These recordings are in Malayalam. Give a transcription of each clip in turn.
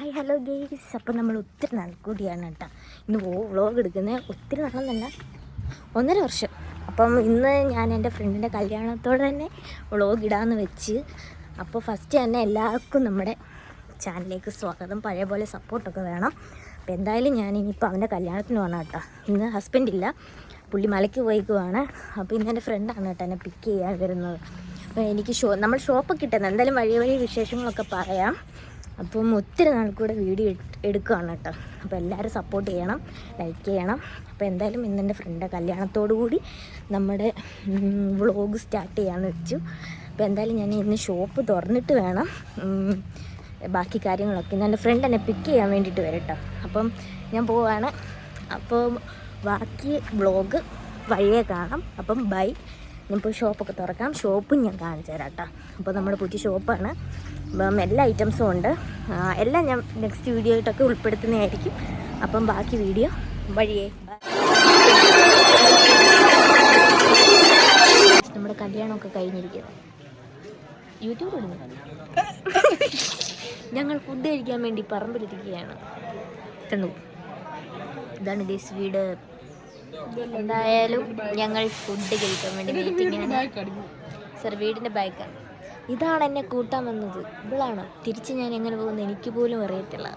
Hi hello guys. അപ്പോൾ നമ്മൾ ഒത്തിരി നാൾ കൂടിയാണ് കേട്ടോ ഇന്ന് വ്ളോഗ് എടുക്കുന്നത്. ഒത്തിരി നാളെന്നല്ല, 1.5 വർഷം. അപ്പം ഇന്ന് ഞാൻ എൻ്റെ ഫ്രണ്ടിൻ്റെ കല്യാണത്തോടെ തന്നെ വ്ളോഗ് ഇടാമെന്ന് വെച്ച്. അപ്പോൾ ഫസ്റ്റ് തന്നെ എല്ലാവർക്കും നമ്മുടെ ചാനലിലേക്ക് സ്വാഗതം. പഴയ പോലെ സപ്പോർട്ടൊക്കെ വേണം. അപ്പോൾ എന്തായാലും ഞാൻ ഇനിയിപ്പോൾ അവൻ്റെ കല്യാണത്തിന് വേണം കേട്ടോ. ഇന്ന് ഹസ്ബൻഡില്ല, പുള്ളി മലയ്ക്ക് പോയിക്കുവാണ്. അപ്പോൾ ഇന്ന് എൻ്റെ ഫ്രണ്ടാണ് കേട്ടോ എന്നെ പിക്ക് ചെയ്യാൻ വരുന്നത്. അപ്പോൾ എനിക്ക് നമ്മൾ ഷോപ്പൊക്കെ കിട്ടുന്നത് എന്തായാലും വഴി വിശേഷങ്ങളൊക്കെ പറയാം. അപ്പം ഒത്തിരി നാൾ കൂടെ വീഡിയോ എടുക്കുകയാണ് കേട്ടോ. അപ്പോൾ എല്ലാവരും സപ്പോർട്ട് ചെയ്യണം, ലൈക്ക് ചെയ്യണം. അപ്പോൾ എന്തായാലും ഇന്നെൻ്റെ ഫ്രണ്ടിൻ്റെ കല്യാണത്തോടു കൂടി നമ്മുടെ വ്ളോഗ് സ്റ്റാർട്ട് ചെയ്യാമെന്ന് വെച്ചു. അപ്പോൾ എന്തായാലും ഞാൻ ഇന്ന് ഷോപ്പ് തുറന്നിട്ട് വേണം ബാക്കി കാര്യങ്ങളൊക്കെ. ഇന്ന് എൻ്റെ ഫ്രണ്ട് എന്നെ പിക്ക് ചെയ്യാൻ വേണ്ടിയിട്ട് വരും കേട്ടോ. അപ്പം ഞാൻ പോവാണ്. അപ്പോൾ ബാക്കി വ്ളോഗ് വഴിയേ കാണാം. അപ്പം ബൈ. ഞാനിപ്പോൾ ഷോപ്പൊക്കെ തുറക്കാം, ഷോപ്പും ഞാൻ കാണിച്ചു തരാം കേട്ടോ. അപ്പോൾ നമ്മുടെ പുതിയ ഷോപ്പാണ്. അപ്പം എല്ലാ ഐറ്റംസും ഉണ്ട്. എല്ലാം ഞാൻ നെക്സ്റ്റ് വീഡിയോ ആയിട്ടൊക്കെ ഉൾപ്പെടുത്തുന്നതായിരിക്കും. അപ്പം ബാക്കി വീഡിയോ വഴിയേ. നമ്മുടെ കല്യാണമൊക്കെ കഴിഞ്ഞിരിക്കുന്നു. യൂട്യൂബ് ഇടുന്നു. ഞങ്ങൾ ഫുഡ് കഴിക്കാൻ വേണ്ടി പറമ്പിലിരിക്കുകയാണ്. കണ്ടു, ഇതാണ് ദേശ് വീട്. എന്തായാലും ഞങ്ങൾ ഫുഡ് കഴിക്കാൻ വേണ്ടി വെയിറ്റിംഗ്. സർ, വീടിൻ്റെ ബാക്കാണ്. ഇതാണ് എന്നെ കൂട്ടാൻ വന്നത്. ഇവളാണ്. തിരിച്ച് ഞാൻ എങ്ങനെ പോകുന്നത് എനിക്ക് പോലും അറിയത്തില്ല.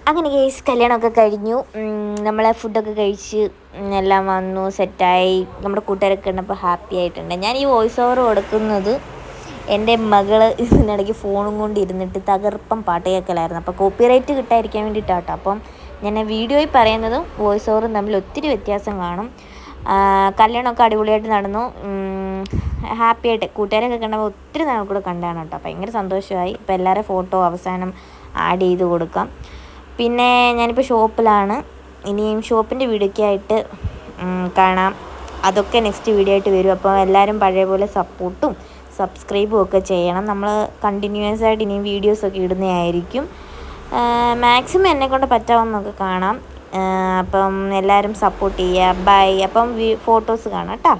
അങ്ങനെ കേസ് കല്യാണമൊക്കെ കഴിഞ്ഞു. നമ്മളെ ഫുഡൊക്കെ കഴിച്ച് എല്ലാം വന്നു, സെറ്റായി. നമ്മുടെ കൂട്ടുകാരൊക്കെ ഉണ്ടപ്പോൾ ഹാപ്പി ആയിട്ടുണ്ട്. ഞാൻ ഈ വോയിസ് ഓവർ കൊടുക്കുന്നത് എൻ്റെ മകള് ഇതിനിടയ്ക്ക് ഫോണും കൊണ്ട് ഇരുന്നിട്ട് തകർപ്പം പാട്ട് കേൾക്കലായിരുന്നു. അപ്പോൾ കോപ്പിറൈറ്റ് കിട്ടാതിരിക്കാൻ വേണ്ടിയിട്ടാട്ടോ. അപ്പം ഞാൻ വീഡിയോയിൽ പറയുന്നതും വോയിസ് ഓവറും തമ്മിൽ ഒത്തിരി വ്യത്യാസം കാണും. കല്യാണമൊക്കെ അടിപൊളിയായിട്ട് നടന്നു. ഹാപ്പിയായിട്ട് കൂട്ടുകാരൊക്കെ കണ്ടപ്പോൾ ഒത്തിരി നാൾ കൂടെ കണ്ടാണ് കേട്ടോ. ഭയങ്കര സന്തോഷമായി. ഇപ്പോൾ എല്ലാവരും ഫോട്ടോ അവസാനം ആഡ് ചെയ്ത് കൊടുക്കാം. പിന്നെ ഞാനിപ്പോൾ ഷോപ്പിലാണ്. ഇനിയും ഷോപ്പിൻ്റെ വീഡിയോയ്ക്ക് ആയിട്ട് കാണാം. അതൊക്കെ നെക്സ്റ്റ് വീഡിയോ ആയിട്ട് വരും. അപ്പോൾ എല്ലാവരും പഴയ പോലെ സപ്പോർട്ടും സബ്സ്ക്രൈബും ഒക്കെ ചെയ്യണം. നമ്മൾ കണ്ടിന്യൂസ് ആയിട്ട് ഇനിയും വീഡിയോസൊക്കെ ഇടുന്നതായിരിക്കും. മാക്സിമം എന്നെക്കൊണ്ട് പറ്റാവുന്നതൊക്കെ കാണാം. അപ്പം എല്ലാവരും സപ്പോർട്ട് ചെയ്യുക. ബൈ. അപ്പം ഫോട്ടോസ് കാണാം കേട്ടോ.